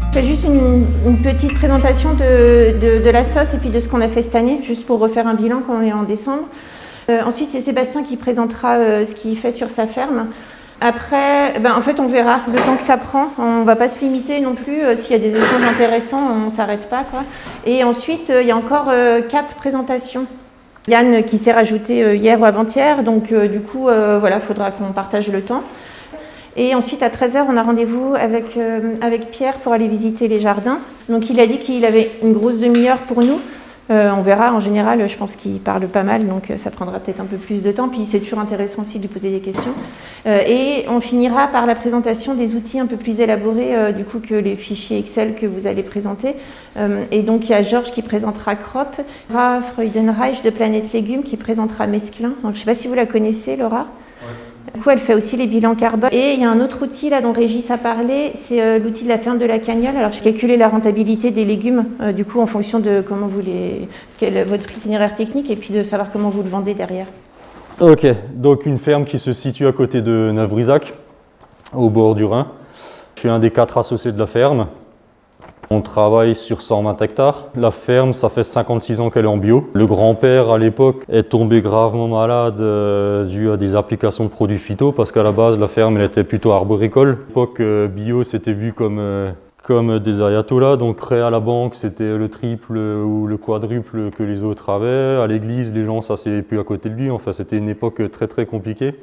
Je fais juste une petite présentation de la sauce et puis de ce qu'on a fait cette année, juste pour refaire un bilan quand on est en décembre. Ensuite, c'est Sébastien qui présentera ce qu'il fait sur sa ferme. Après, en fait, on verra le temps que ça prend. On ne va pas se limiter non plus. S'il y a des échanges intéressants, on ne s'arrête pas, quoi. Et ensuite, il y a encore 4 présentations. Yann qui s'est rajouté hier ou avant-hier, donc du coup, voilà, il faudra qu'on partage le temps. Et ensuite, à 13h, on a rendez-vous avec Pierre pour aller visiter les jardins. Donc, il a dit qu'il avait une grosse demi-heure pour nous. On verra, en général, je pense qu'il parle pas mal, donc ça prendra peut-être un peu plus de temps. Puis, c'est toujours intéressant aussi de lui poser des questions. Et on finira par la présentation des outils un peu plus élaborés, du coup, que les fichiers Excel que vous allez présenter. Et donc, il y a Georges qui présentera Crop, Laura Freudenreich de Planète Légumes qui présentera Mesclin. Donc, je ne sais pas si vous la connaissez, Laura. Du coup, elle fait aussi les bilans carbone. Et il y a un autre outil là dont Régis a parlé, c'est l'outil de la ferme de la Cagnole. Alors, je calculais la rentabilité des légumes, du coup, en fonction de comment vous quel est votre itinéraire technique et puis de savoir comment vous le vendez derrière. Ok, donc une ferme qui se situe à côté de Neuf-Brisac, au bord du Rhin. Je suis un des 4 associés de la ferme. On travaille sur 120 hectares. La ferme, ça fait 56 ans qu'elle est en bio. Le grand-père, à l'époque, est tombé gravement malade dû à des applications de produits phyto parce qu'à la base, la ferme, elle était plutôt arboricole. À l'époque, bio, c'était vu comme des ayatollahs. Donc, prêt à la banque, c'était le triple ou le quadruple que les autres avaient. À l'église, les gens s'asseyaient plus à côté de lui. Enfin, c'était une époque très, très compliquée.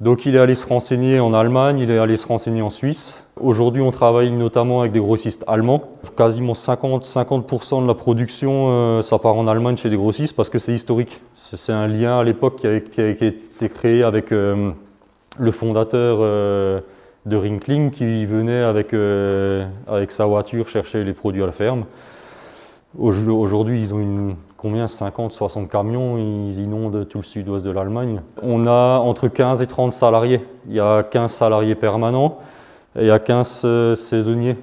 Donc il est allé se renseigner en Allemagne, il est allé se renseigner en Suisse. Aujourd'hui, on travaille notamment avec des grossistes allemands. Quasiment 50% de la production, ça part en Allemagne chez des grossistes parce que c'est historique. C'est un lien à l'époque qui a été créé avec le fondateur de Rinkling qui venait avec sa voiture chercher les produits à la ferme. Aujourd'hui, ils ont 50, 60 camions, ils inondent tout le sud-ouest de l'Allemagne. On a entre 15 et 30 salariés. Il y a 15 salariés permanents et il y a 15 saisonniers.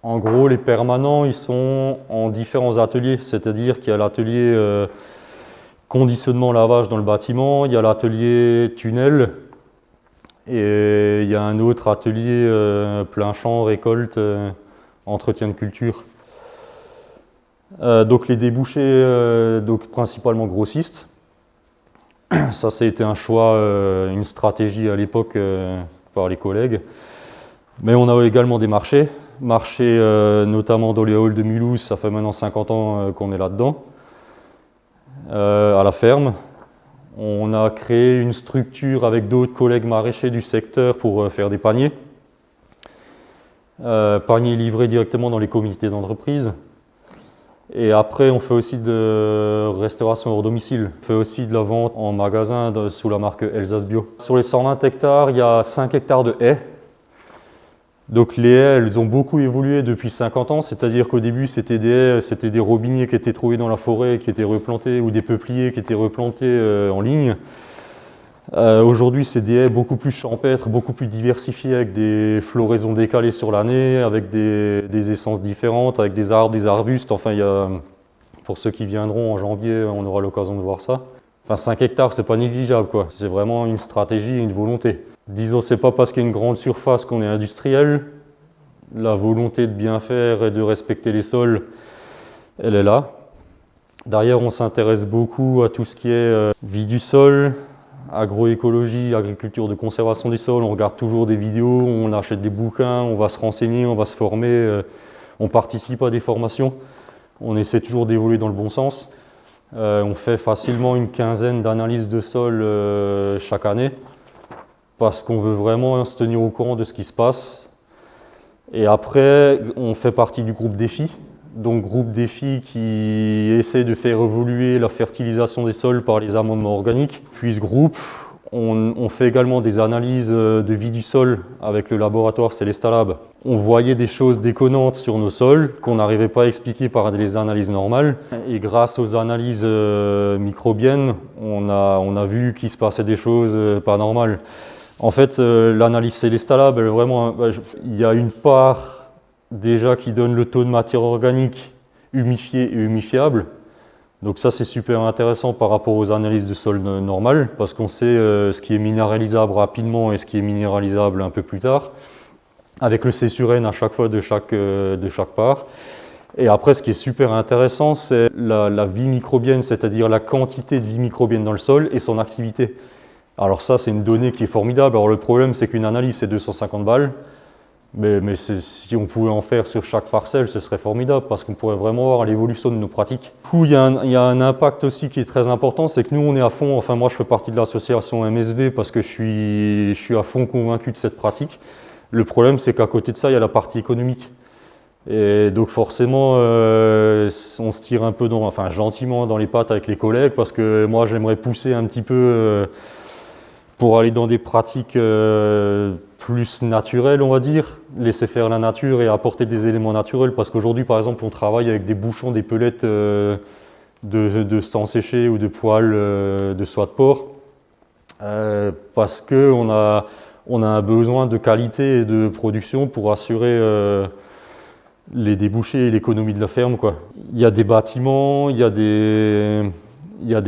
En gros, les permanents, ils sont en différents ateliers, c'est-à-dire qu'il y a l'atelier conditionnement lavage dans le bâtiment, il y a l'atelier tunnel et il y a un autre atelier plein champ, récolte, entretien de culture. Donc les débouchés, donc principalement grossistes. Ça, c'était un choix, une stratégie à l'époque par les collègues. Mais on a également des marchés notamment dans les halls de Mulhouse, ça fait maintenant 50 ans qu'on est là-dedans. À la ferme, on a créé une structure avec d'autres collègues maraîchers du secteur pour faire des paniers. Paniers livrés directement dans les comités d'entreprise. Et après, on fait aussi de restauration hors domicile. On fait aussi de la vente en magasin sous la marque Elsace Bio. Sur les 120 hectares, il y a 5 hectares de haies. Donc les haies, elles ont beaucoup évolué depuis 50 ans, c'est-à-dire qu'au début, c'était des haies, c'était des robiniers qui étaient trouvés dans la forêt, qui étaient replantés, ou des peupliers qui étaient replantés en ligne. Aujourd'hui, c'est des haies beaucoup plus champêtres, beaucoup plus diversifiées, avec des floraisons décalées sur l'année, avec des essences différentes, avec des arbres, des arbustes. Enfin, pour ceux qui viendront en janvier, on aura l'occasion de voir ça. Enfin, 5 hectares, c'est pas négligeable, quoi. C'est vraiment une stratégie et une volonté. Disons, c'est pas parce qu'il y a une grande surface qu'on est industriel. La volonté de bien faire et de respecter les sols, elle est là. D'ailleurs, on s'intéresse beaucoup à tout ce qui est vie du sol, agroécologie, agriculture de conservation des sols. On regarde toujours des vidéos, on achète des bouquins, on va se renseigner, on va se former, on participe à des formations. On essaie toujours d'évoluer dans le bon sens. On fait facilement une quinzaine d'analyses de sol chaque année parce qu'on veut vraiment se tenir au courant de ce qui se passe. Et après, on fait partie du groupe Défi. Donc groupe Défi qui essaie de faire évoluer la fertilisation des sols par les amendements organiques. Puis ce groupe, on fait également des analyses de vie du sol avec le laboratoire Célestalab. On voyait des choses déconnantes sur nos sols qu'on n'arrivait pas à expliquer par les analyses normales. Et grâce aux analyses microbiennes, on a vu qu'il se passait des choses pas normales. En fait, l'analyse Célestalab, vraiment, il y a une part déjà qui donne le taux de matière organique humifiée et humifiable. Donc ça, c'est super intéressant par rapport aux analyses de sol normales, parce qu'on sait ce qui est minéralisable rapidement et ce qui est minéralisable un peu plus tard, avec le C sur N à chaque fois de chaque part. Et après, ce qui est super intéressant, c'est la vie microbienne, c'est-à-dire la quantité de vie microbienne dans le sol et son activité. Alors ça, c'est une donnée qui est formidable. Alors le problème, c'est qu'une analyse, c'est 250 balles. Mais si on pouvait en faire sur chaque parcelle, ce serait formidable parce qu'on pourrait vraiment voir l'évolution de nos pratiques. Du coup, il y a un impact aussi qui est très important, c'est que nous, on est à fond, enfin moi je fais partie de l'association MSV parce que je suis à fond convaincu de cette pratique. Le problème, c'est qu'à côté de ça, il y a la partie économique. Et donc forcément, on se tire un peu gentiment dans les pattes avec les collègues parce que moi, j'aimerais pousser un petit peu pour aller dans des pratiques plus naturelles, on va dire, laisser faire la nature et apporter des éléments naturels. Parce qu'aujourd'hui, par exemple, on travaille avec des bouchons, des pelettes de sang séché ou de poils de soie de porc, parce qu'on a un besoin de qualité et de production pour assurer les débouchés et l'économie de la ferme, quoi. Il y a des bâtiments, il y a des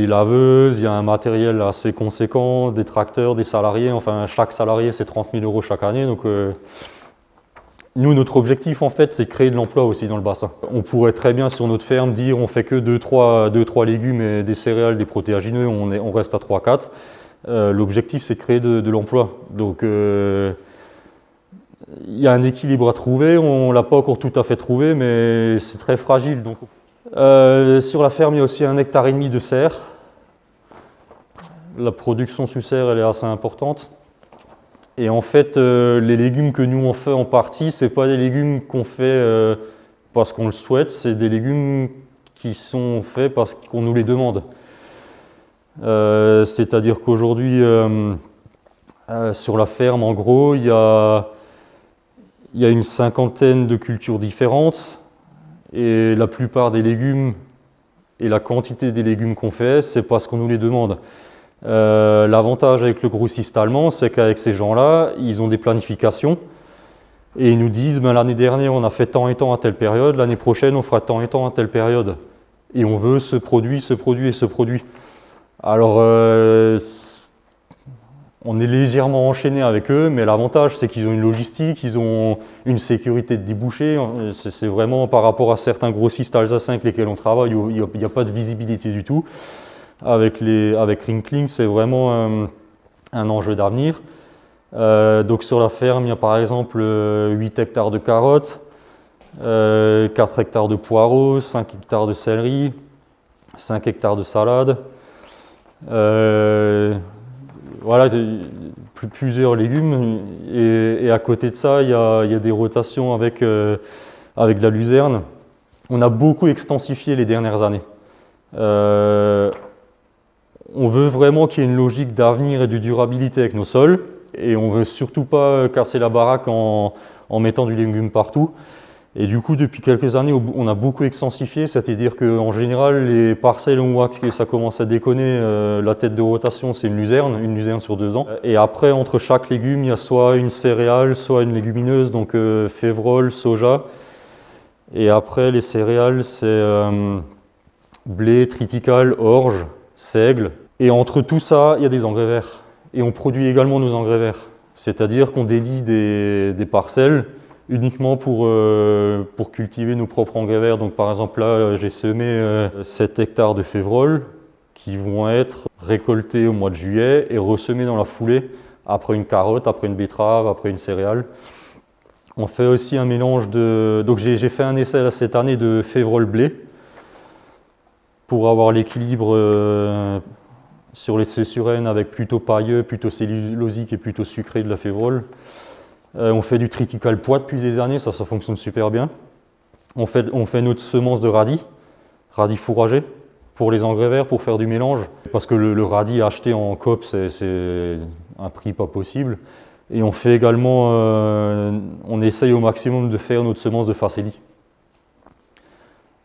laveuses, il y a un matériel assez conséquent, des tracteurs, des salariés. Enfin, chaque salarié, c'est 30 000 € chaque année. Donc, nous, notre objectif, en fait, c'est de créer de l'emploi aussi dans le bassin. On pourrait très bien, sur notre ferme, dire on fait que 2-3 légumes et des céréales, des protéagineux, on reste à 3-4. L'objectif, c'est de créer de l'emploi. Donc, il y a un équilibre à trouver. On ne l'a pas encore tout à fait trouvé, mais c'est très fragile. Donc. Sur la ferme, il y a aussi 1,5 hectare de serre. La production sous serre, elle est assez importante. Et en fait, les légumes que nous on fait en partie, c'est pas des légumes qu'on fait parce qu'on le souhaite, c'est des légumes qui sont faits parce qu'on nous les demande. C'est-à-dire qu'aujourd'hui, sur la ferme, en gros, il y a une 50aine de cultures différentes. Et la plupart des légumes et la quantité des légumes qu'on fait, c'est parce qu'on nous les demande. L'avantage avec le grossiste allemand, c'est qu'avec ces gens-là, ils ont des planifications et ils nous disent l'année dernière, on a fait tant et tant à telle période, l'année prochaine, on fera tant et tant à telle période. Et on veut ce produit et ce produit. Alors, on est légèrement enchaîné avec eux, mais l'avantage, c'est qu'ils ont une logistique, ils ont une sécurité de débouchés. C'est vraiment par rapport à certains grossistes alsaciens avec lesquels on travaille, il n'y a pas de visibilité du tout. Avec Rinkling, c'est vraiment un enjeu d'avenir. Donc sur la ferme, il y a par exemple 8 hectares de carottes, 4 hectares de poireaux, 5 hectares de céleri, 5 hectares de salade. Voilà, plusieurs légumes et à côté de ça, il y a des rotations avec de la luzerne. On a beaucoup extensifié les dernières années. On veut vraiment qu'il y ait une logique d'avenir et de durabilité avec nos sols et on veut surtout pas casser la baraque en mettant du légume partout. Et du coup, depuis quelques années, on a beaucoup extensifié, c'est-à-dire qu'en général, les parcelles où on voit que ça commence à déconner, la tête de rotation, c'est une luzerne sur 2 ans. Et après, entre chaque légume, il y a soit une céréale, soit une légumineuse, donc févrole, soja. Et après, les céréales, c'est blé, triticale, orge, seigle. Et entre tout ça, il y a des engrais verts. Et on produit également nos engrais verts. C'est-à-dire qu'on dédie des parcelles uniquement pour cultiver nos propres engrais verts. Donc par exemple là, j'ai semé 7 hectares de févrole qui vont être récoltés au mois de juillet et ressemés dans la foulée après une carotte, après une betterave, après une céréale. On fait aussi un mélange de... Donc j'ai fait un essai là, cette année de févrole blé pour avoir l'équilibre sur les C/N avec plutôt pailleux, plutôt cellulosique et plutôt sucré de la févrole. On fait du triticale pois depuis des années, ça fonctionne super bien. On fait notre semence de radis fourragé, pour les engrais verts, pour faire du mélange. Parce que le radis acheté en coop, c'est un prix pas possible. Et on fait également, on essaye au maximum de faire notre semence de facélie.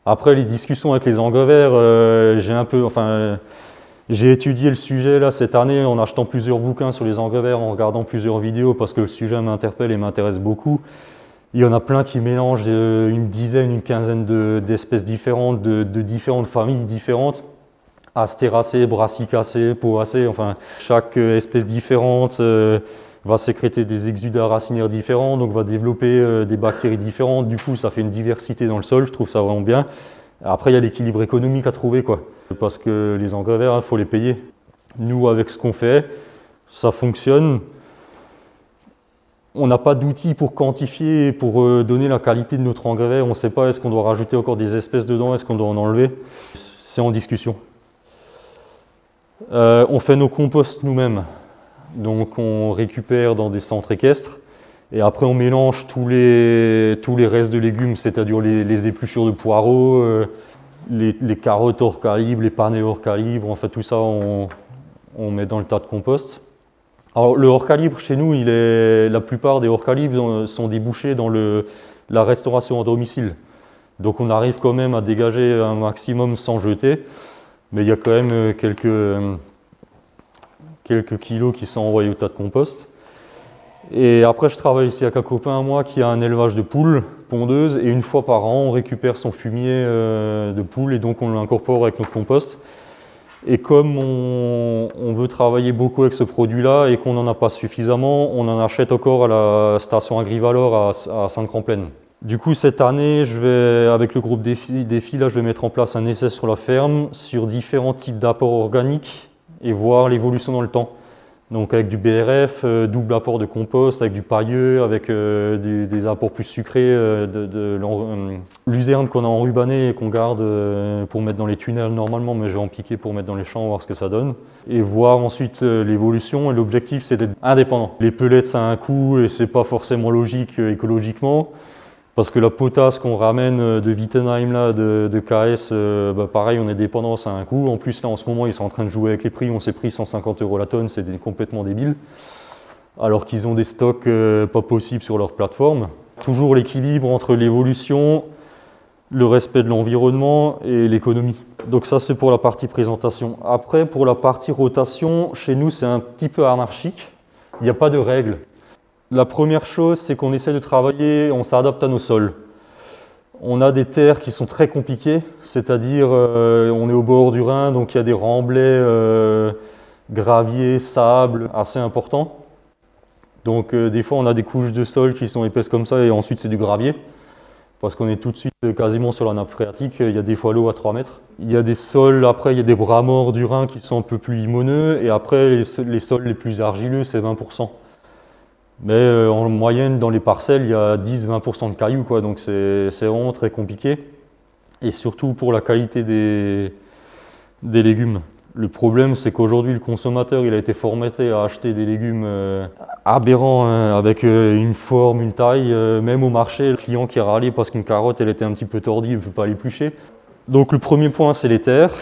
Après les discussions avec les engrais verts, J'ai étudié le sujet là cette année en achetant plusieurs bouquins sur les engrais verts, en regardant plusieurs vidéos parce que le sujet m'interpelle et m'intéresse beaucoup. Il y en a plein qui mélangent une dizaine, une quinzaine d'espèces différentes, de différentes familles différentes. Astéracées, brassicacées, poacées, enfin chaque espèce différente va sécréter des exudats racinaires différents, donc va développer des bactéries différentes. Du coup, ça fait une diversité dans le sol, je trouve ça vraiment bien. Après, il y a l'équilibre économique à trouver, quoi. Parce que les engrais verts, il faut les payer. Nous, avec ce qu'on fait, ça fonctionne. On n'a pas d'outils pour quantifier, pour donner la qualité de notre engrais vert. On ne sait pas, est-ce qu'on doit rajouter encore des espèces dedans, est-ce qu'on doit en enlever. C'est en discussion. On fait nos composts nous-mêmes. Donc on récupère dans des centres équestres. Et après, on mélange tous les restes de légumes, c'est-à-dire les épluchures de poireaux, les carottes hors calibre, les panais hors calibre, en fait tout ça on met dans le tas de compost. Alors le hors calibre chez nous, la plupart des hors calibres sont débouchés dans la restauration à domicile. Donc on arrive quand même à dégager un maximum sans jeter, mais il y a quand même quelques kilos qui sont envoyés au tas de compost. Et après, je travaille ici avec un copain à moi qui a un élevage de poules pondeuses et une fois par an, on récupère son fumier de poules et donc on l'incorpore avec notre compost. Et comme on veut travailler beaucoup avec ce produit-là et qu'on n'en a pas suffisamment, on en achète encore à la station Agrivalor à Sainte-Cramplaine. Du coup, cette année, avec le groupe Défi, là, je vais mettre en place un essai sur la ferme sur différents types d'apports organiques et voir l'évolution dans le temps. Donc avec du BRF, double apport de compost, avec du pailleux, avec des apports plus sucrés, de luzerne qu'on a enrubanné et qu'on garde pour mettre dans les tunnels normalement, mais je vais en piquer pour mettre dans les champs, voir ce que ça donne. Et voir ensuite l'évolution. Et l'objectif, c'est d'être indépendant. Les pellets, ça a un coût et c'est pas forcément logique écologiquement. Parce que la potasse qu'on ramène de Wittenheim, là, de KS, pareil, on est dépendant, ça a un coût. En plus, là, en ce moment, ils sont en train de jouer avec les prix. On s'est pris 150 € la tonne, c'est complètement débile. Alors qu'ils ont des stocks pas possibles sur leur plateforme. Toujours l'équilibre entre l'évolution, le respect de l'environnement et l'économie. Donc ça, c'est pour la partie présentation. Après, pour la partie rotation, chez nous, c'est un petit peu anarchique. Il n'y a pas de règles. La première chose, c'est qu'on essaie de travailler, on s'adapte à nos sols. On a des terres qui sont très compliquées, c'est-à-dire on est au bord du Rhin, donc il y a des remblais, gravier, sable assez importants. Donc des fois on a des couches de sol qui sont épaisses comme ça et ensuite c'est du gravier. Parce qu'on est tout de suite quasiment sur la nappe phréatique, il y a des fois l'eau à 3 mètres. Il y a des sols, après il y a des bras morts du Rhin qui sont un peu plus limoneux et après les sols les plus argileux c'est 20%. Mais en moyenne, dans les parcelles, il y a 10-20% de cailloux, quoi, donc c'est vraiment très compliqué. Et surtout pour la qualité des légumes. Le problème, c'est qu'aujourd'hui, le consommateur, il a été formaté à acheter des légumes aberrants, hein, avec une forme, une taille. Même au marché, le client qui a râlé parce qu'une carotte, elle était un petit peu tordue, il ne peut pas l'éplucher. Donc le premier point, c'est les terres,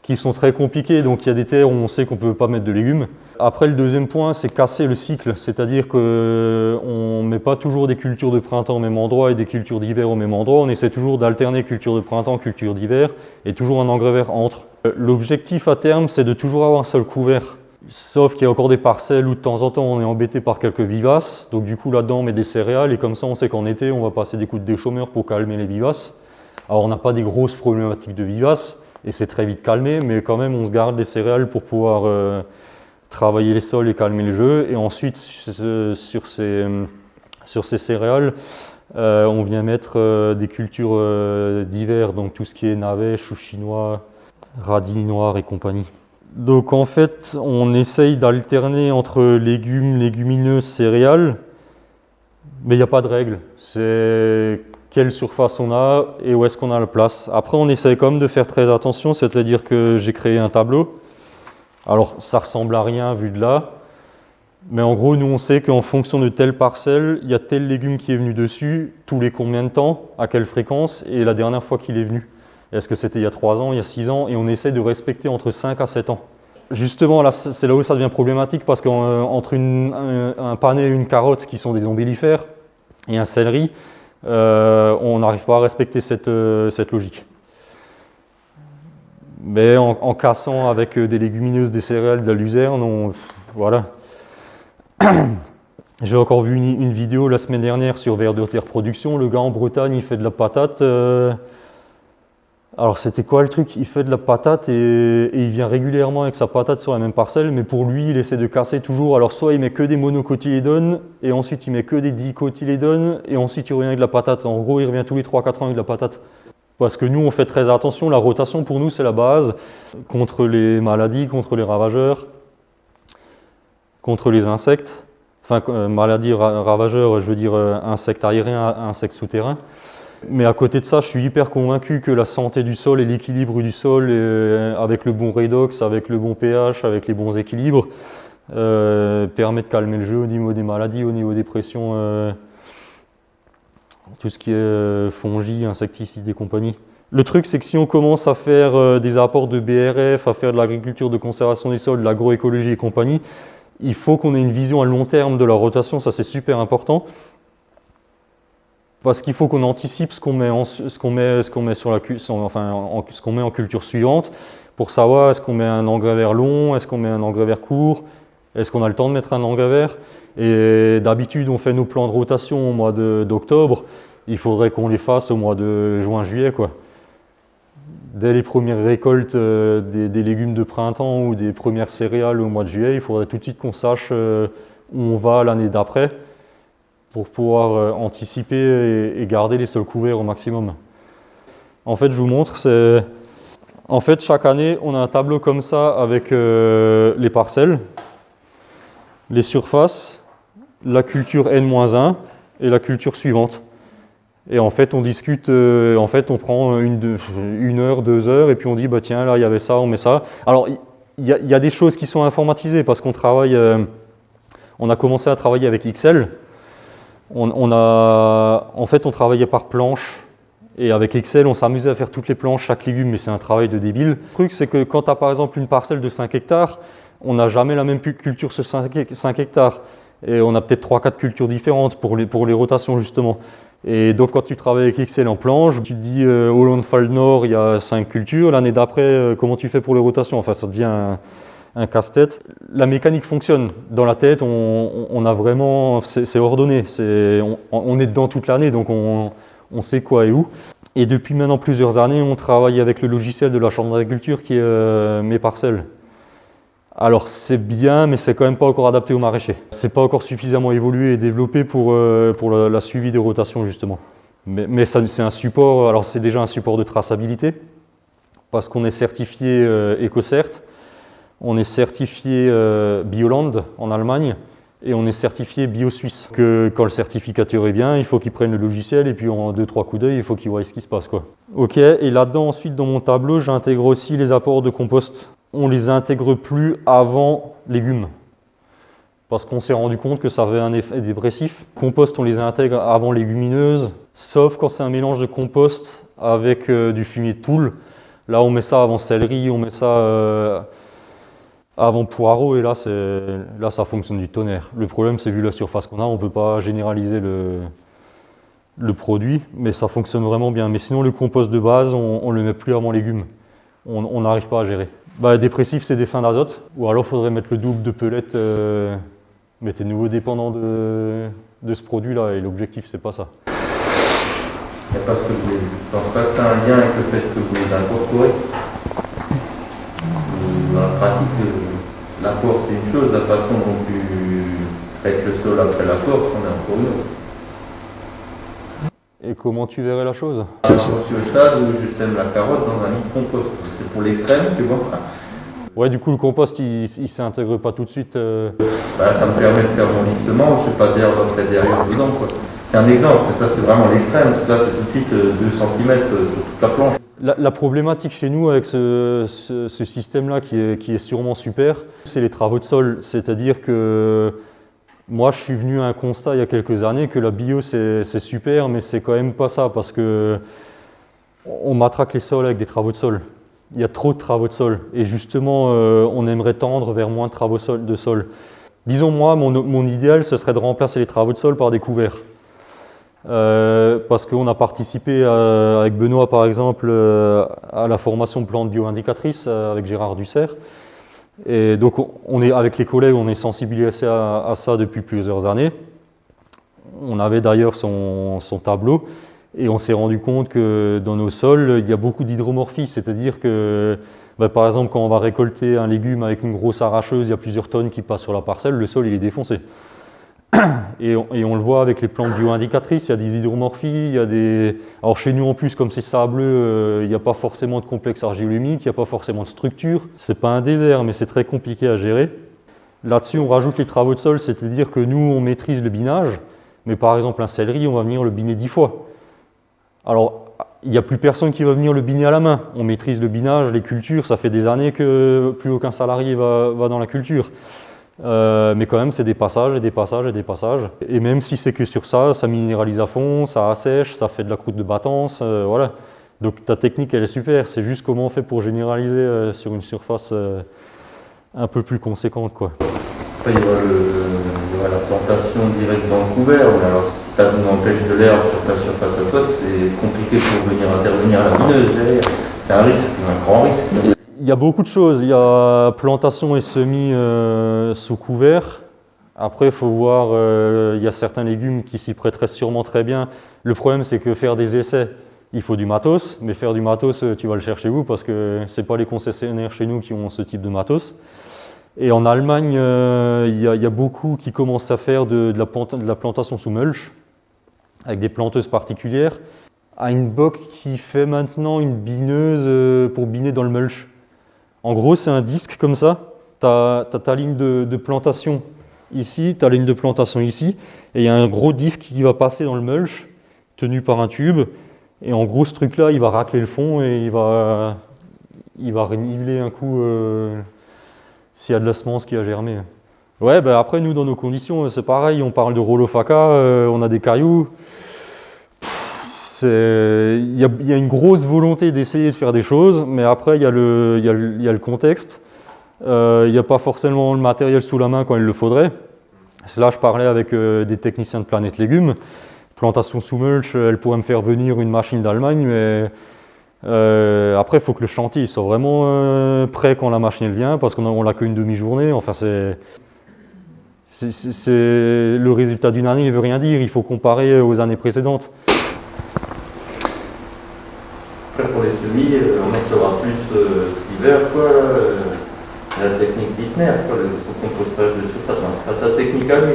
qui sont très compliquées. Donc il y a des terres où on sait qu'on ne peut pas mettre de légumes. Après, le deuxième point, c'est casser le cycle, c'est-à-dire qu'on ne met pas toujours des cultures de printemps au même endroit et des cultures d'hiver au même endroit. On essaie toujours d'alterner culture de printemps, culture d'hiver et toujours un engrais vert entre. L'objectif à terme, c'est de toujours avoir un sol couvert. Sauf qu'il y a encore des parcelles où de temps en temps on est embêté par quelques vivaces. Donc du coup là-dedans on met des céréales et comme ça on sait qu'en été on va passer des coups de déchômeur pour calmer les vivaces. Alors on n'a pas des grosses problématiques de vivaces et c'est très vite calmé, mais quand même on se garde les céréales pour pouvoir travailler les sols et calmer les jeux. Et ensuite, sur ces céréales, on vient mettre des cultures d'hiver, donc tout ce qui est navets, choux chinois, radis noirs et compagnie. Donc en fait, on essaye d'alterner entre légumes, légumineuses, céréales, mais il n'y a pas de règle. C'est quelle surface on a et où est-ce qu'on a la place. Après, on essaye quand même de faire très attention, c'est-à-dire que j'ai créé un tableau. Alors, ça ressemble à rien vu de là, mais en gros, nous, on sait qu'en fonction de telle parcelle, il y a tel légume qui est venu dessus, tous les combien de temps, à quelle fréquence, et la dernière fois qu'il est venu. Est-ce que c'était il y a 3 ans, il y a 6 ans, et on essaie de respecter entre 5 à 7 ans. Justement, là, c'est là où ça devient problématique, parce qu'entre un panais et une carotte, qui sont des ombellifères, et un céleri, on n'arrive pas à respecter cette logique. Mais en cassant avec des légumineuses, des céréales, de la luzerne, voilà. J'ai encore vu une vidéo la semaine dernière sur Vers de Terre Production. Le gars en Bretagne, il fait de la patate. Alors c'était quoi le truc? Il fait de la patate et il vient régulièrement avec sa patate sur la même parcelle, mais pour lui, il essaie de casser toujours. Alors soit il met que des monocotylédones, et ensuite il met que des dicotylédones, et ensuite il revient avec de la patate. En gros, il revient tous les 3-4 ans avec de la patate. Parce que nous, on fait très attention. La rotation, pour nous, c'est la base. Contre les maladies, contre les ravageurs, contre les insectes. Enfin, maladies, ravageurs, je veux dire insectes aériens, insectes souterrains. Mais à côté de ça, je suis hyper convaincu que la santé du sol et l'équilibre du sol, avec le bon redox, avec le bon pH, avec les bons équilibres, permet de calmer le jeu au niveau des maladies, au niveau des pressions, tout ce qui est fongies, insecticides et compagnie. Le truc, c'est que si on commence à faire des apports de BRF, à faire de l'agriculture de conservation des sols, de l'agroécologie et compagnie, il faut qu'on ait une vision à long terme de la rotation, ça c'est super important. Parce qu'il faut qu'on anticipe ce qu'on met en culture suivante pour savoir est-ce qu'on met un engrais vert long, est-ce qu'on met un engrais vert court, est-ce qu'on a le temps de mettre un engrais vert. Et d'habitude, on fait nos plans de rotation au mois d'octobre. Il faudrait qu'on les fasse au mois de juin-juillet, quoi. Dès les premières récoltes des légumes de printemps ou des premières céréales au mois de juillet, il faudrait tout de suite qu'on sache où on va l'année d'après pour pouvoir anticiper et garder les sols couverts au maximum. En fait, je vous montre, en fait, chaque année, on a un tableau comme ça avec les parcelles, les surfaces, la culture N-1 et la culture suivante. Et en fait, on discute, en fait, on prend une heure, 2 heures, et puis on dit, bah tiens, là, il y avait ça, on met ça. Alors, il y a des choses qui sont informatisées, parce qu'on travaille, on a commencé à travailler avec Excel. En fait, on travaillait par planche, et avec Excel, on s'amusait à faire toutes les planches, chaque légume, mais c'est un travail de débile. Le truc, c'est que quand tu as par exemple une parcelle de 5 hectares, on n'a jamais la même culture sur 5 hectares. Et on a peut-être 3-4 cultures différentes pour les rotations, justement. Et donc, quand tu travailles avec Excel en planche, tu te dis au Landfall Nord, il y a 5 cultures. L'année d'après, comment tu fais pour les rotations? Enfin, ça devient un casse-tête. La mécanique fonctionne. Dans la tête, on a vraiment, c'est ordonné. On est dedans toute l'année, donc on sait quoi et où. Et depuis maintenant plusieurs années, on travaille avec le logiciel de la Chambre d'agriculture qui est Mes Parcelles. Alors c'est bien, mais c'est quand même pas encore adapté aux maraîchers. C'est pas encore suffisamment évolué et développé pour la suivi des rotations justement. Mais c'est un support, alors c'est déjà un support de traçabilité, parce qu'on est certifié EcoCert, on est certifié Bioland en Allemagne, et on est certifié BioSuisse. Quand le certificateur est bien, il faut qu'il prenne le logiciel, et puis en 2-3 coups d'œil, il faut qu'il voie ce qui se passe, quoi. Ok, et là-dedans ensuite dans mon tableau, j'intègre aussi les apports de compost. On ne les intègre plus avant légumes, parce qu'on s'est rendu compte que ça avait un effet dépressif. Compost, on les intègre avant légumineuses, sauf quand c'est un mélange de compost avec du fumier de poule. Là, on met ça avant céleri, on met ça avant poireau, et là, ça fonctionne du tonnerre. Le problème, c'est vu la surface qu'on a, on ne peut pas généraliser le produit, mais ça fonctionne vraiment bien. Mais sinon, le compost de base, on ne le met plus avant légumes. On n'arrive pas à gérer. Dépressif, c'est des fins d'azote, ou alors il faudrait mettre le double de pellets, mais t'es nouveau dépendant de ce produit-là, et l'objectif, c'est pas ça. Et parce que je pense pas que c'est un lien avec le fait que vous les incorporez. Dans la pratique, l'apport c'est une chose, la façon dont tu traites le sol après l'apport, on est encore une autre. Et comment tu verrais la chose? Je suis au stade où je sème la carotte dans un lit de compost. C'est pour l'extrême, tu vois. Ouais, du coup, le compost, il s'intègre pas tout de suite. Ça me permet de faire mon lissement, je sais pas d'herbe après derrière dedans, quoi. C'est un exemple, mais ça c'est vraiment l'extrême, parce que là c'est tout de suite 2 cm sur toute la planche. La problématique chez nous avec ce système-là qui est sûrement super, c'est les travaux de sol. C'est-à-dire que moi, je suis venu à un constat il y a quelques années que la bio, c'est super, mais c'est quand même pas ça, parce que on matraque les sols avec des travaux de sol. Il y a trop de travaux de sol, et justement, on aimerait tendre vers moins de travaux de sol. Disons, moi, mon idéal, ce serait de remplacer les travaux de sol par des couverts. Parce qu'on a participé avec Benoît par exemple à la formation de plantes bio-indicatrices avec Gérard Dussert. Et donc avec les collègues, on est sensibilisé à ça depuis plusieurs années. On avait d'ailleurs son tableau et on s'est rendu compte que dans nos sols, il y a beaucoup d'hydromorphie, c'est-à-dire que par exemple quand on va récolter un légume avec une grosse arracheuse, il y a plusieurs tonnes qui passent sur la parcelle, le sol il est défoncé. Et on le voit avec les plantes bio-indicatrices, il y a des hydromorphies, il y a des... Alors chez nous en plus, comme c'est sableux, il n'y a pas forcément de complexe argilo-humique, il n'y a pas forcément de structure. C'est pas un désert, mais c'est très compliqué à gérer. Là-dessus, on rajoute les travaux de sol, c'est-à-dire que nous, on maîtrise le binage, mais par exemple un céleri, on va venir le biner 10 fois. Alors, il n'y a plus personne qui va venir le biner à la main. On maîtrise le binage, les cultures, ça fait des années que plus aucun salarié va dans la culture. Mais quand même, c'est des passages et des passages et des passages. Et même si c'est que sur ça, ça minéralise à fond, ça assèche, ça fait de la croûte de battance, voilà. Donc ta technique, elle est super. C'est juste comment on fait pour généraliser sur une surface un peu plus conséquente, quoi. Après, il y aura la plantation directe dans le couvert. Mais alors, si tu empêches de l'herbe sur ta surface à toi, c'est compliqué pour venir intervenir à la mineuse derrière. C'est un risque, un grand risque. Il y a beaucoup de choses. Il y a plantation et semis sous couvert. Après, il faut voir, il y a certains légumes qui s'y prêteraient sûrement très bien. Le problème, c'est que faire des essais, il faut du matos. Mais faire du matos, tu vas le chercher où? Parce que ce n'est pas les concessionnaires chez nous qui ont ce type de matos. Et en Allemagne, il y a beaucoup qui commencent à faire de la plantation sous mulch, avec des planteuses particulières. Heinbock qui fait maintenant une bineuse pour biner dans le mulch. En gros, c'est un disque comme ça. Tu as ta ligne de plantation ici, ta ligne de plantation ici, et il y a un gros disque qui va passer dans le mulch, tenu par un tube. Et en gros, ce truc-là, il va racler le fond et il va niveler un coup s'il y a de la semence qui a germé. Ouais, après, nous, dans nos conditions, c'est pareil. On parle de Rolofaca, on a des cailloux. Il y a une grosse volonté d'essayer de faire des choses, mais après il y a le contexte. Il n'y a pas forcément le matériel sous la main quand il le faudrait. Là, je parlais avec des techniciens de Planète Légumes. Plantation sous mulch, elle pourrait me faire venir une machine d'Allemagne, mais après il faut que le chantier soit vraiment prêt quand la machine elle vient, parce qu'on l'a qu'une demi-journée. Enfin, c'est le résultat d'une année, il ne veut rien dire. Il faut comparer aux années précédentes. Pour les semis, on en saura plus l'hiver, quoi. La technique d'Hitner, son compostage de surface, c'est pas sa technique à lui.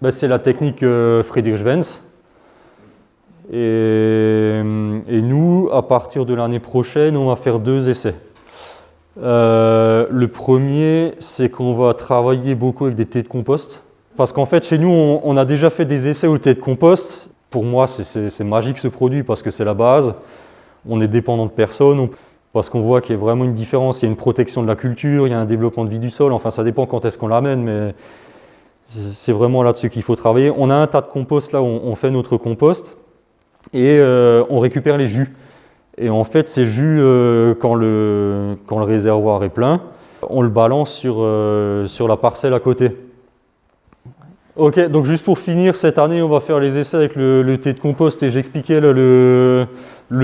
Mais... c'est la technique Friedrich Wenz. Et nous, à partir de l'année prochaine, on va faire 2 essais. Le premier, c'est qu'on va travailler beaucoup avec des thés de compost. Parce qu'en fait, chez nous, on a déjà fait des essais au thé de compost. Pour moi, c'est magique ce produit parce que c'est la base. On est dépendant de personne, parce qu'on voit qu'il y a vraiment une différence. Il y a une protection de la culture, il y a un développement de vie du sol. Enfin, ça dépend quand est-ce qu'on l'amène, mais c'est vraiment là-dessus qu'il faut travailler. On a un tas de compost là où on fait notre compost et on récupère les jus. Et en fait, ces jus, quand le réservoir est plein, on le balance sur la parcelle à côté. Ok, donc juste pour finir, cette année, on va faire les essais avec le thé de compost et j'expliquais le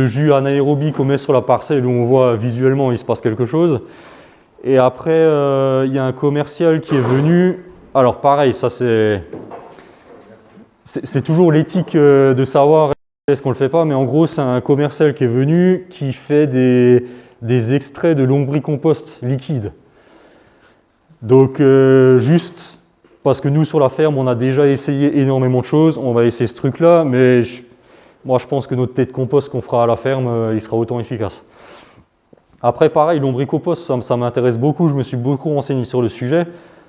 jus anaérobie qu'on met sur la parcelle où on voit visuellement il se passe quelque chose. Et après, il y a un commercial qui est venu. Alors pareil, ça c'est toujours l'éthique de savoir est-ce qu'on le fait pas, mais en gros, c'est un commercial qui est venu qui fait des extraits de lombricompost liquide. Donc juste... Parce que nous, sur la ferme, on a déjà essayé énormément de choses. On va essayer ce truc-là, mais moi, je pense que notre thé de compost qu'on fera à la ferme, il sera autant efficace. Après, pareil, lombricompost, ça m'intéresse beaucoup. Je me suis beaucoup renseigné sur le sujet.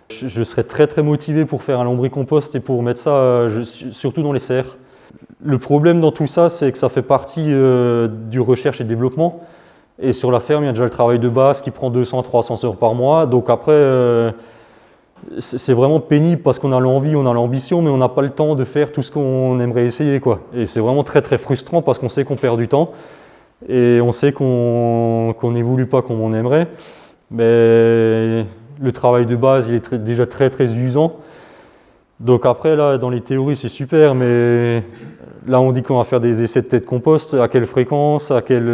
Je serais très, très motivé pour faire un lombricompost et pour mettre ça, surtout dans les serres. Le problème dans tout ça, c'est que ça fait partie du recherche et développement. Et sur la ferme, il y a déjà le travail de base qui prend 200-300 heures par mois. Donc après... c'est vraiment pénible parce qu'on a l'envie, on a l'ambition, mais on n'a pas le temps de faire tout ce qu'on aimerait essayer, quoi. Et c'est vraiment très très frustrant parce qu'on sait qu'on perd du temps et on sait qu'on n'évolue pas comme on aimerait. Mais le travail de base, il est déjà très très usant. Donc après, là, dans les théories, c'est super, mais Là, on dit qu'on va faire des essais de tête compost. À quelle fréquence, à quelle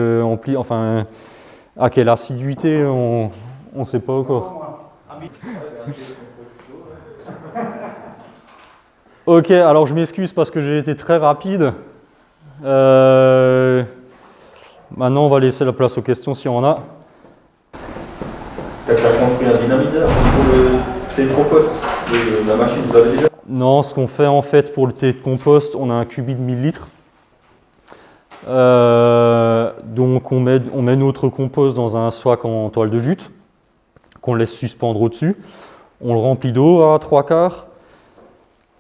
à quelle assiduité, on ne sait pas encore. Ok, alors je m'excuse parce que j'ai été très rapide. Maintenant, on va laisser la place aux questions s'il y en a. Tu as construit un dynamiseur pour le thé de compost de la machine, vous l'avez déjà? Non, ce qu'on fait en fait pour le thé de compost, on a un cubi de 1000 litres. Donc on met notre compost dans un sac en toile de jute qu'on laisse suspendre au-dessus. On le remplit d'eau à 3/4.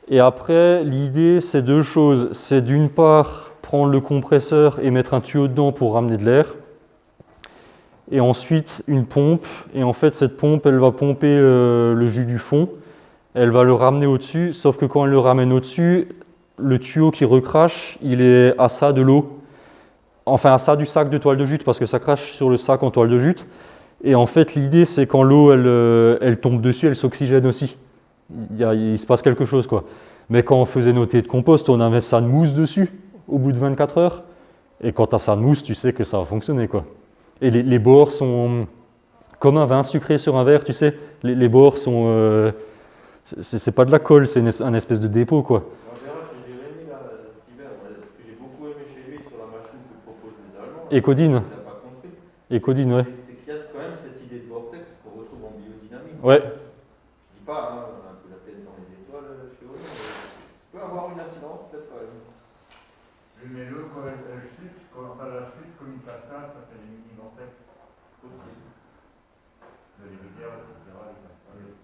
Et après, l'idée, c'est deux choses. C'est d'une part, prendre le compresseur et mettre un tuyau dedans pour ramener de l'air. Et ensuite, une pompe. Et en fait, cette pompe, elle va pomper le jus du fond. Elle va le ramener au-dessus. Sauf que quand elle le ramène au-dessus, le tuyau qui recrache, il est à ça de l'eau. Enfin, à ça du sac de toile de jute, parce que ça crache sur le sac en toile de jute. Et en fait, l'idée, c'est quand l'eau, elle tombe dessus, elle s'oxygène aussi. Il se passe quelque chose, quoi. Mais quand on faisait nos thés de compost, on avait ça de mousse dessus au bout de 24 heures. Et quand tu as ça de mousse, tu sais que ça va fonctionner, quoi. Et les bords sont comme un vin sucré sur un verre, tu sais. Les bords sont... c'est pas de la colle, c'est un espèce de dépôt, quoi. On verra chez Jérémy, là, cet hiver, ce que j'ai beaucoup aimé chez lui sur la machine que proposent les Allemands. Ecodyn. Il n'a pas construit. Ecodyn, ouais. C'est qu'il y a quand même cette idée de vortex qu'on retrouve en biodynamie. Ouais. Je dis pas, hein, on a un peu la tête dans les étoiles chez eux, mais il peut avoir une incidence, peut-être quand même. Mais l'eau, quand elle chute, la chute comme une cascade, ça fait des mini-vortex. Possible. Les rivières, etc.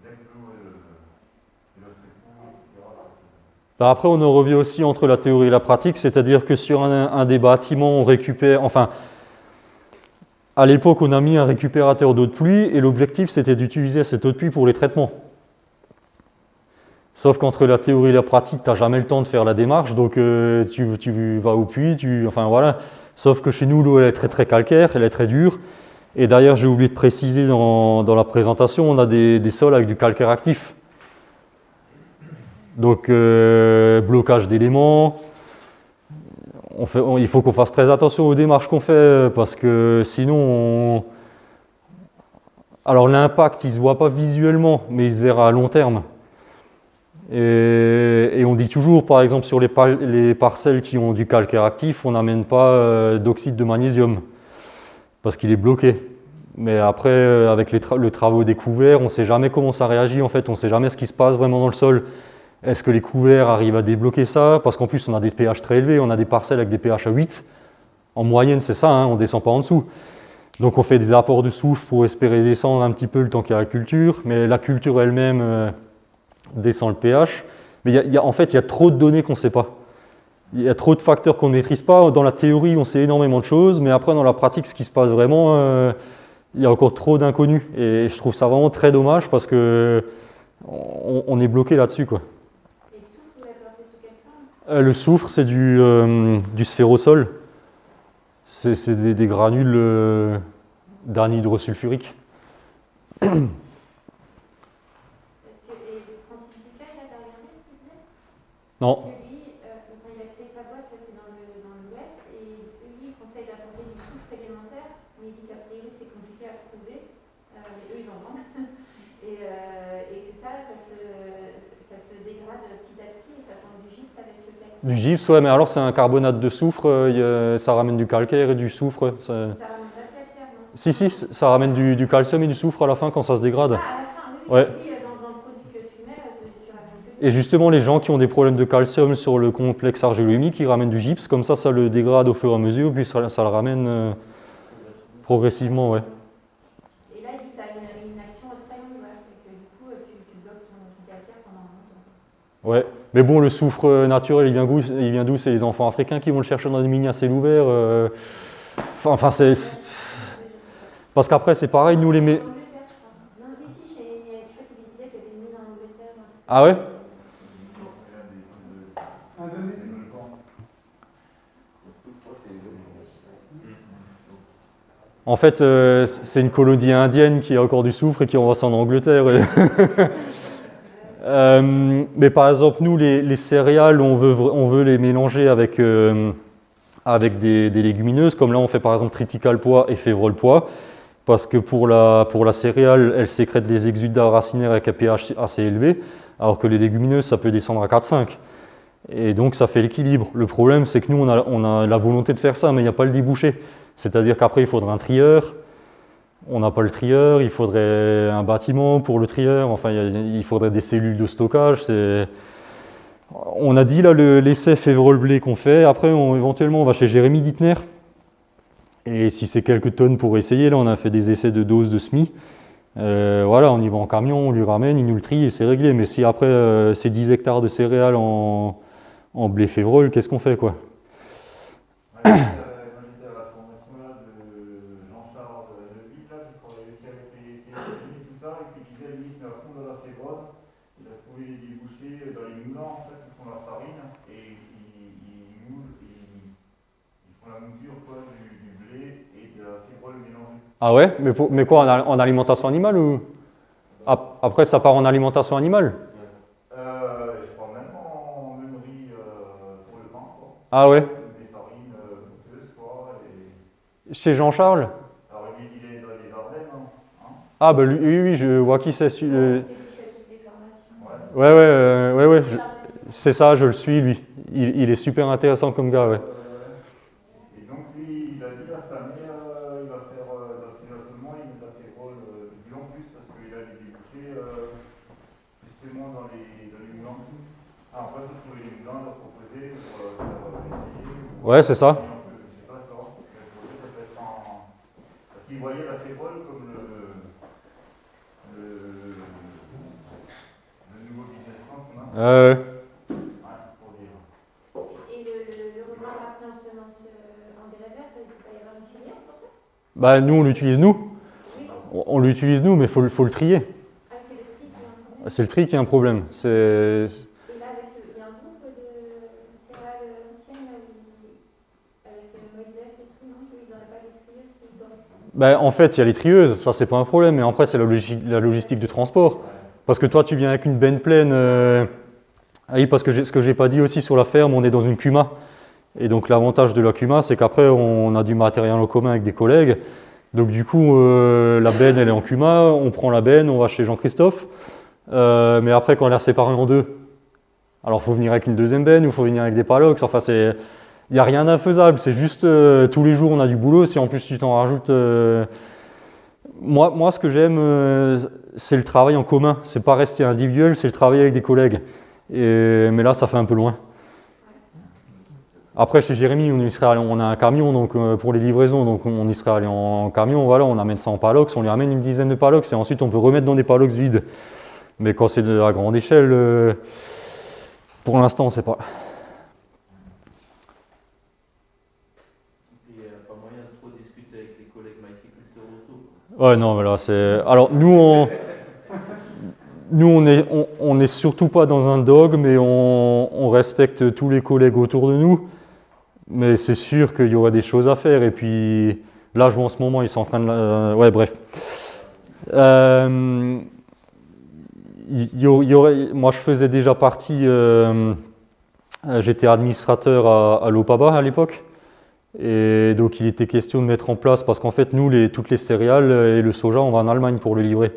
Dès que l'eau est etc. Après, on en revient aussi entre la théorie et la pratique, c'est-à-dire que sur un des bâtiments, on récupère... Enfin, à l'époque, on a mis un récupérateur d'eau de pluie et l'objectif, c'était d'utiliser cette eau de pluie pour les traitements. Sauf qu'entre la théorie et la pratique, tu n'as jamais le temps de faire la démarche, donc tu vas au puits, enfin voilà. Sauf que chez nous, l'eau, elle est très très calcaire, elle est très dure. Et d'ailleurs, j'ai oublié de préciser dans la présentation, on a des sols avec du calcaire actif. Donc, blocage d'éléments. Il faut qu'on fasse très attention aux démarches qu'on fait, parce que sinon, alors l'impact, il ne se voit pas visuellement, mais il se verra à long terme. Et on dit toujours, par exemple, sur les parcelles qui ont du calcaire actif, on n'amène pas d'oxyde de magnésium, parce qu'il est bloqué. Mais après, avec le travaux des couverts, on ne sait jamais comment ça réagit, en fait, on ne sait jamais ce qui se passe vraiment dans le sol. Est-ce que les couverts arrivent à débloquer ça? Parce qu'en plus, on a des pH très élevés, on a des parcelles avec des pH à 8. En moyenne, c'est ça, hein, on ne descend pas en dessous. Donc on fait des apports de soufre pour espérer descendre un petit peu le temps qu'il y a la culture, mais la culture elle-même descend le pH. Mais en fait, il y a trop de données qu'on ne sait pas. Il y a trop de facteurs qu'on ne maîtrise pas. Dans la théorie, on sait énormément de choses, mais après, dans la pratique, ce qui se passe vraiment, il y a encore trop d'inconnus. Et je trouve ça vraiment très dommage parce qu'on est bloqué là-dessus, quoi. Le soufre, c'est du sphérosol. C'est des granules d'anhydre sulfurique. Non. Lui, quand il a créé sa boîte, c'est dans l'Ouest, et lui, il conseille d'apporter du soufre élémentaire, mais il dit qu'a priori c'est compliqué à trouver, mais eux ils en vendent, et que ça se dégrade petit à petit, et ça forme du gypse avec le calcaire. Du gypse, ouais, mais alors c'est un carbonate de soufre, ça ramène du calcaire et du soufre. Ça ramène pas de calcaire, non? Si, ça ramène du calcium et du soufre à la fin quand ça se dégrade. Ah, à la fin, oui, Ouais. oui, dans le produit que tu mets, tu ramènes que Et justement, les gens qui ont des problèmes de calcium sur le complexe argilo-humique, ils ramènent du gypse, comme ça le dégrade au fur et à mesure, puis ça le ramène progressivement, ouais. Et là, il dit que ça a une action très longue, ouais, et que du coup, tu bloques ton calcaire pendant longtemps. Ouais. Mais bon, le soufre naturel, il vient d'où? C'est les enfants africains qui vont le chercher dans des mines à ciel ouvert. Enfin, c'est... Parce qu'après, c'est pareil, nous les... Non, ici, je crois qu'il disait qu'il y avait une mine en Angleterre. Ah ouais? En fait, c'est une colonie indienne qui a encore du soufre et qui envoie ça en Angleterre. Mais par exemple, nous, les céréales, on veut les mélanger avec des légumineuses, comme là on fait par exemple triticale pois et févrole pois, parce que pour la céréale, elle sécrète des exudats racinaires avec un pH assez élevé, alors que les légumineuses, ça peut descendre à 4-5. Et donc ça fait l'équilibre. Le problème, c'est que nous, on a la volonté de faire ça, mais il n'y a pas le débouché. C'est-à-dire qu'après, il faudrait un trieur. On n'a pas le trieur, il faudrait un bâtiment pour le trieur, enfin il faudrait des cellules de stockage. On a dit là l'essai févrole blé qu'on fait, après éventuellement on va chez Jérémy Dittner, et si c'est quelques tonnes pour essayer, là on a fait des essais de doses de semis. Voilà, on y va en camion, on lui ramène, il nous le trie et c'est réglé. Mais si après c'est 10 hectares de céréales en blé févrole, qu'est-ce qu'on fait quoi? Ah ouais? Mais quoi, en alimentation animale ou? Après, ça part en alimentation animale? Je prends même en meunerie pour le pain, quoi. Ah ouais? Des farines coûteuses, quoi. Chez Jean-Charles? Alors lui, il est dans les Ardennes, hein. Ah bah oui, je vois qui c'est. C'est lui qui fait toutes les formations. Ouais, c'est ça, je le suis lui. Il est super intéressant comme gars, ouais. Et donc lui, il a dit là cette année, il va faire dans ses assolements, il met la févrole de plus en plus parce qu'il a des débouchés justement dans les moulins. Ah, après, il faut trouver les moulins, leur proposer pour faire essayer. Ouais, c'est ça. Je sais pas ça. Ça peut être un. Parce qu'il voyait la févrole comme le nouveau business plan qu'on a. Ouais, pour dire. Et le rejoindre après en semence engrais vert, il peut pas y avoir une filière pour ça? Bah nous, on l'utilise nous. Oui. On l'utilise nous, mais faut le trier. Ah, c'est le tri qui a un problème. C'est le tri qui est un problème. Et là, il y a un groupe de céréales anciennes avec Moïse et tout, non? Ils n'auraient pas les trieuses qui correspondent. Bah, en fait, il y a les trieuses, ça c'est pas un problème, mais après c'est la logistique de transport. Parce que toi, tu viens avec une benne pleine. Ah oui, parce que ce que j'ai pas dit aussi sur la ferme, on est dans une cuma. Et donc l'avantage de la cuma, c'est qu'après on a du matériel en commun avec des collègues. Donc du coup, la benne elle est en cuma, on prend la benne, on va chez Jean-Christophe. Mais après, quand elle est séparée en deux, alors il faut venir avec une deuxième benne ou il faut venir avec des palox. Enfin, il n'y a rien d'infaisable, c'est juste tous les jours on a du boulot. Si en plus tu t'en rajoutes. Moi, ce que j'aime, c'est le travail en commun. C'est pas rester individuel, c'est le travail avec des collègues. Mais là, ça fait un peu loin. Après, chez Jérémy, on a un camion donc, pour les livraisons, donc on y serait allé en camion. Voilà, on amène ça en palox, on lui amène une dizaine de palox et ensuite on peut remettre dans des palox vides. Mais quand c'est de la grande échelle, pour l'instant, on ne sait pas. Il n'y a pas moyen de trop discuter avec les collègues maïsiculteurs autour. Ouais, non, mais là, c'est. Alors, on est surtout pas dans un dogme, mais on respecte tous les collègues autour de nous. Mais c'est sûr qu'il y aura des choses à faire. Et puis, là, en ce moment, ils sont en train de. Ouais, bref. Moi, je faisais déjà partie. J'étais administrateur à l'OPABA à l'époque. Et donc, il était question de mettre en place, parce qu'en fait, nous, toutes les céréales et le soja, on va en Allemagne pour le livrer.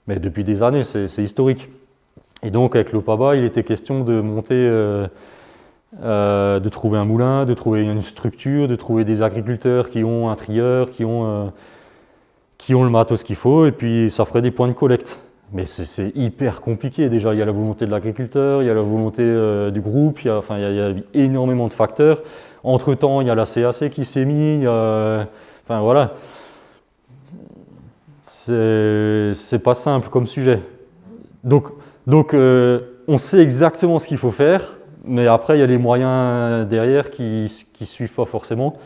Mais depuis des années, c'est historique. Et donc, avec l'OPABA, il était question de monter, de trouver un moulin, de trouver une structure, de trouver des agriculteurs qui ont un trieur, qui ont le matos qu'il faut, et puis ça ferait des points de collecte. Mais c'est hyper compliqué. Déjà, il y a la volonté de l'agriculteur, il y a la volonté du groupe, il y a énormément de facteurs. Entre-temps, il y a la CAC qui s'est mise, enfin voilà. C'est pas simple comme sujet. Donc on sait exactement ce qu'il faut faire, mais après il y a les moyens derrière qui suivent pas forcément.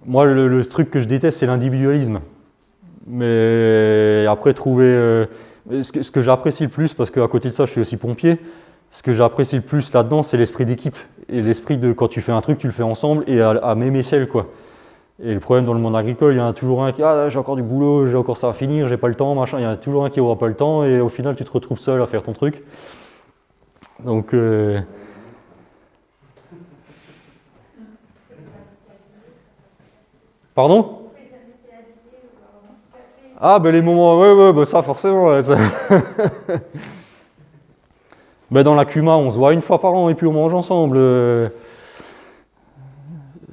Moi, le truc que je déteste, c'est l'individualisme. Mais après, trouver... ce que j'apprécie le plus, parce qu'à côté de ça, je suis aussi pompier, ce que j'apprécie le plus là-dedans, c'est l'esprit d'équipe. Et l'esprit de quand tu fais un truc, tu le fais ensemble et à même échelle, quoi. Et le problème dans le monde agricole, il y en a toujours un qui ah j'ai encore du boulot, j'ai encore ça à finir, j'ai pas le temps, machin. Il y en a toujours un qui aura pas le temps et au final tu te retrouves seul à faire ton truc. Donc pardon? Ah ben les moments, ouais, ben ça forcément. Ouais, ça. Ben dans la Cuma, on se voit une fois par an et puis on mange ensemble.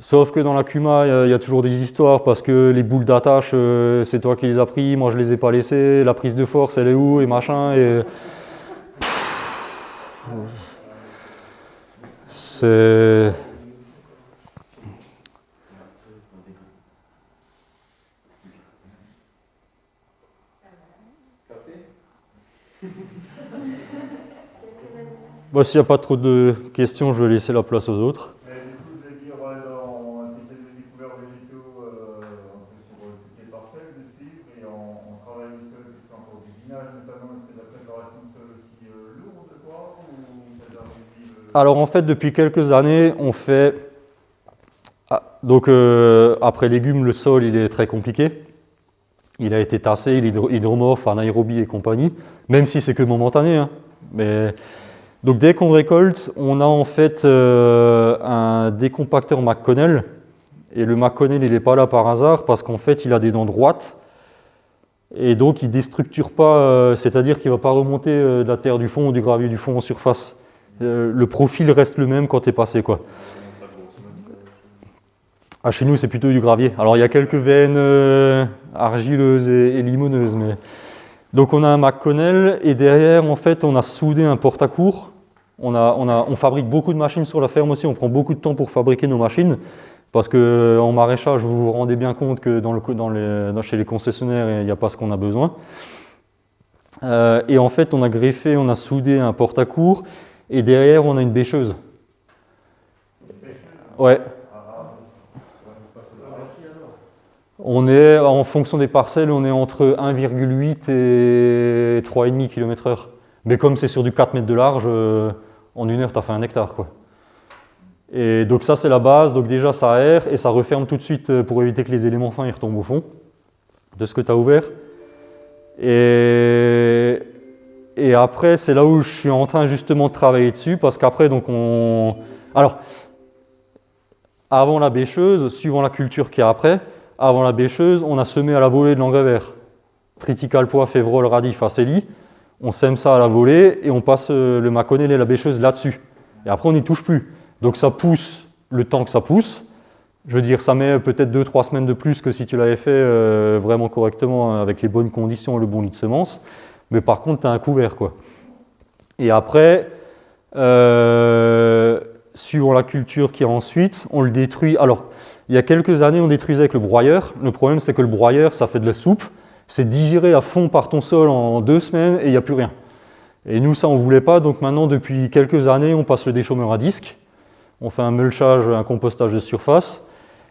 Sauf que dans la Cuma, il y a toujours des histoires parce que les boules d'attache, c'est toi qui les as pris, moi je les ai pas laissées, la prise de force elle est où et machin. Et... C'est... Bon, s'il n'y a pas trop de questions, je vais laisser la place aux autres. Mais du coup, je veux dire, dans un système de découverts végétaux, un peu sur toutes les parcelles de suivre, et on travaille le sol, puis encore du binage notamment, c'est de la préparation de sol aussi lourde, quoi, ou ça arrive Alors en fait, depuis quelques années, on fait... Donc après légumes, le sol, il est très compliqué. Il a été tassé, il est hydromorphe, anaérobie et compagnie, même si c'est que momentané. Hein. Mais... Donc dès qu'on récolte, on a en fait un décompacteur McConnell. Et le McConnell, il n'est pas là par hasard parce qu'en fait, il a des dents droites. Et donc, il ne déstructure pas, c'est-à-dire qu'il ne va pas remonter de la terre du fond ou du gravier du fond en surface. Le profil reste le même quand tu es passé, quoi. Ah, chez nous, c'est plutôt du gravier. Alors, il y a quelques veines argileuses et limoneuses. Mais... Donc, on a un McConnell et derrière, en fait, on a soudé un porte-à-court. On fabrique beaucoup de machines sur la ferme aussi. On prend beaucoup de temps pour fabriquer nos machines. Parce qu'en maraîchage, vous vous rendez bien compte que chez les concessionnaires, il n'y a pas ce qu'on a besoin. Et en fait, on a greffé, on a soudé un porte-à-court. Et derrière, on a une bêcheuse. Ouais. On est, en fonction des parcelles, on est entre 1,8 et 3,5 km/h. Mais comme c'est sur du 4 mètres de large, en une heure, tu as fait 1 hectare, quoi. Et donc ça, c'est la base. Donc déjà, ça aère et ça referme tout de suite pour éviter que les éléments fins ils retombent au fond de ce que tu as ouvert. Et après, c'est là où je suis en train justement de travailler dessus parce qu'après, donc alors, avant la bêcheuse, suivant la culture qu'il y a après, avant la bêcheuse, on a semé à la volée de l'engrais vert. Triticale, pois, févrole, radis, facélie. On sème ça à la volée et on passe le McConnell et la bêcheuse là-dessus. Et après, on n'y touche plus. Donc ça pousse le temps que ça pousse. Je veux dire, ça met peut-être 2-3 semaines de plus que si tu l'avais fait vraiment correctement avec les bonnes conditions et le bon lit de semences. Mais par contre, tu as un couvert, quoi. Et après, suivant la culture qu'il y a ensuite, on le détruit. Alors, il y a quelques années, on détruisait avec le broyeur. Le problème, c'est que le broyeur, ça fait de la soupe. C'est digéré à fond par ton sol en 2 semaines et il n'y a plus rien. Et nous, ça, on ne voulait pas. Donc maintenant, depuis quelques années, on passe le déchaumeur à disque. On fait un mulchage, un compostage de surface.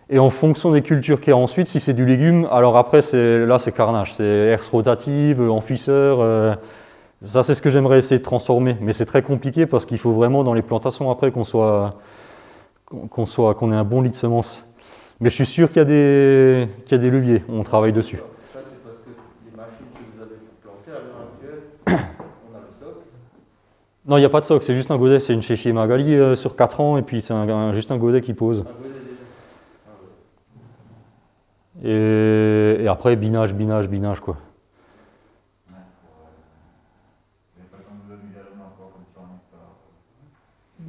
Et en fonction des cultures qu'il y a ensuite, si c'est du légume, alors après, là, c'est carnage. C'est herse rotative, enfouisseur. Ça, c'est ce que j'aimerais essayer de transformer. Mais c'est très compliqué parce qu'il faut vraiment, dans les plantations après, qu'on ait un bon lit de semences. Mais je suis sûr qu'il y a des leviers. On travaille dessus. Ça, c'est parce que les machines que vous avez pour planter, à l'heure actuelle, on a le stock. Non, il n'y a pas de soc, c'est juste un godet. C'est une chéchie Magali sur 4 ans et puis c'est juste un godet qui pose. Et après, binage, quoi.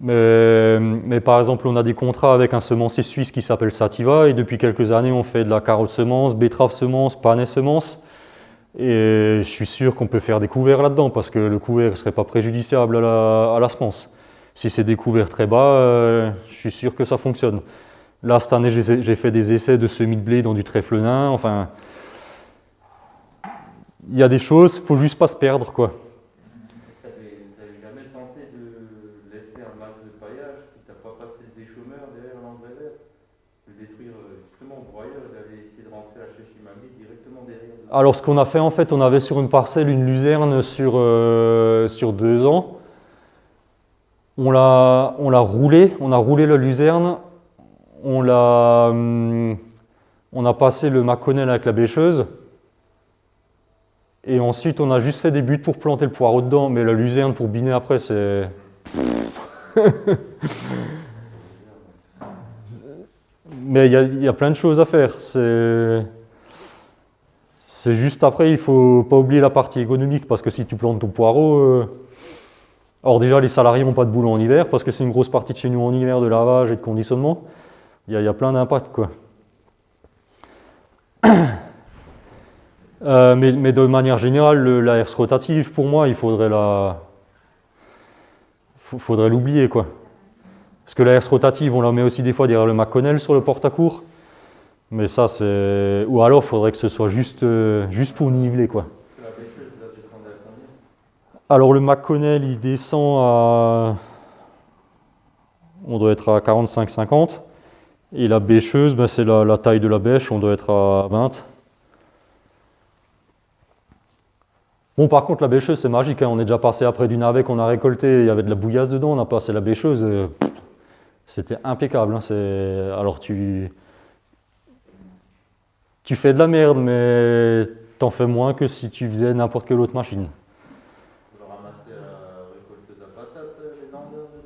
Mais par exemple, on a des contrats avec un semencier suisse qui s'appelle Sativa et depuis quelques années, on fait de la carotte semence, betterave semence, panais semence. Et je suis sûr qu'on peut faire des couverts là-dedans parce que le couvert ne serait pas préjudiciable à la semence. Si c'est des couverts très bas, je suis sûr que ça fonctionne. Là, cette année, j'ai fait des essais de semis de blé dans du trèfle nain. Enfin, il y a des choses, il ne faut juste pas se perdre, quoi. Vous n'avez jamais tenté de laisser un max de paillage qui t'a pas passé le déchaumeur derrière l'engrais vert, de détruire justement au broyeur et d'aller essayer de rentrer la chéchimamie directement derrière. Alors, ce qu'on a fait, en fait, on avait sur une parcelle une luzerne sur 2 ans. On l'a roulé, on a roulé la luzerne, on l'a On a passé le McConnell avec la bêcheuse. Et ensuite, on a juste fait des buts pour planter le poireau dedans. Mais la luzerne pour biner après, c'est... Mais il y a plein de choses à faire. C'est juste après, il faut pas oublier la partie économique. Parce que si tu plantes ton poireau... Alors déjà, les salariés n'ont pas de boulot en hiver. Parce que c'est une grosse partie de chez nous en hiver, de lavage et de conditionnement. Il y a plein d'impacts, quoi. Mais de manière générale, la herse rotative, pour moi, il faudrait l'oublier, quoi. Parce que la herse rotative, on la met aussi des fois derrière le McConnell sur le porte-à-court. Mais ça, c'est... Ou alors, il faudrait que ce soit juste pour niveler, quoi. La bêcheuse, là, tu descends à combien? Alors, le McConnell, il descend à... On doit être à 45-50. Et la bêcheuse, ben, c'est la taille de la bêche, on doit être à 20. Bon, par contre, la bêcheuse, c'est magique, hein. On est déjà passé après du navet qu'on a récolté, il y avait de la bouillasse dedans, on a passé la bêcheuse, c'était impeccable, hein. Alors, tu fais de la merde, mais t'en fais moins que si tu faisais n'importe quelle autre machine. Vous ramassez à la récolteuse à patates, les embeurs de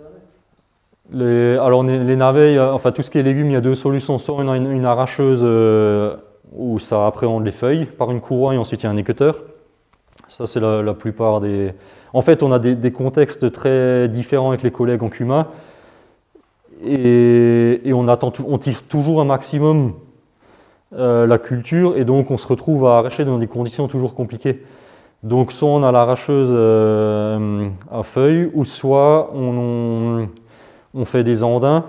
navets? Alors, les navets, enfin tout ce qui est légumes, il y a deux solutions. Soit on a une arracheuse où ça appréhende les feuilles par une courroie et ensuite il y a un équeuteur. Ça, c'est la plupart des... En fait, on a des contextes très différents avec les collègues en CUMA et on tire toujours un maximum la culture et donc on se retrouve à arracher dans des conditions toujours compliquées. Donc, soit on a l'arracheuse à feuilles ou soit on fait des andins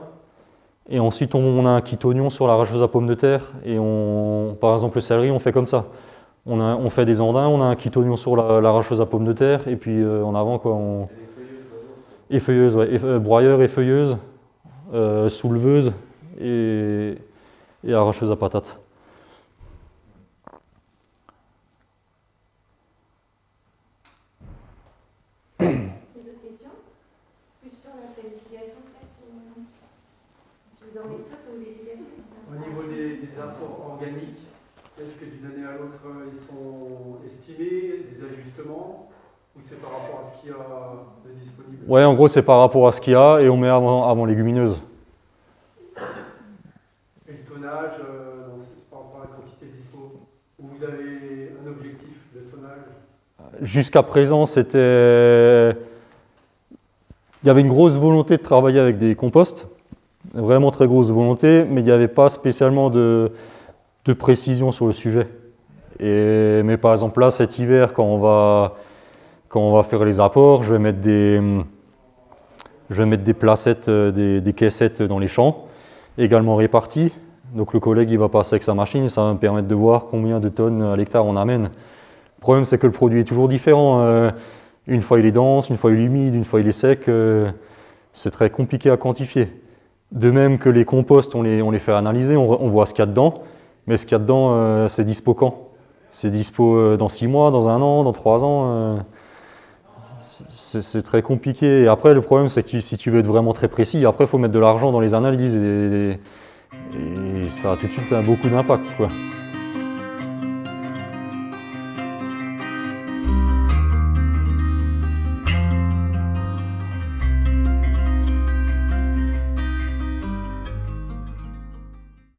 et ensuite on a un quitonion sur l'arracheuse à pommes de terre et par exemple le céleri on fait comme ça. On fait des andins, on a un quitonion sur l'arracheuse à pommes de terre et puis en avant quoi. Et feuilleuse, ouais. Broyeur et feuilleuse, souleveuse et arracheuse à patates. D'autres questions? Plus sur la planification peut-être dans les traces ou les Au niveau des apports organiques, est-ce que d'une année à l'autre ils sont estimés, des ajustements, ou c'est par rapport à ce qu'il y a de disponible? Ouais, en gros c'est par rapport à ce qu'il y a et on met avant légumineuse. Et le tonnage, c'est par rapport à la quantité dispo, ou vous avez un objectif de tonnage? Jusqu'à présent, il y avait une grosse volonté de travailler avec des composts, vraiment très grosse volonté, mais il n'y avait pas spécialement de précision sur le sujet. Mais par exemple là, cet hiver, quand on va faire les apports, je vais mettre des placettes, des caissettes dans les champs, également réparties. Donc le collègue il va passer avec sa machine et ça va me permettre de voir combien de tonnes à l'hectare on amène. Le problème c'est que le produit est toujours différent. Une fois il est dense, une fois il est humide, une fois il est sec. C'est très compliqué à quantifier. De même que les composts, on les fait analyser, on voit ce qu'il y a dedans. Mais ce qu'il y a dedans, c'est dispo quand? C'est dispo dans 6 mois, dans 1 an, dans 3 ans. C'est très compliqué. Et après, le problème, c'est que si tu veux être vraiment très précis, après, il faut mettre de l'argent dans les analyses et ça a tout de suite beaucoup d'impact, quoi.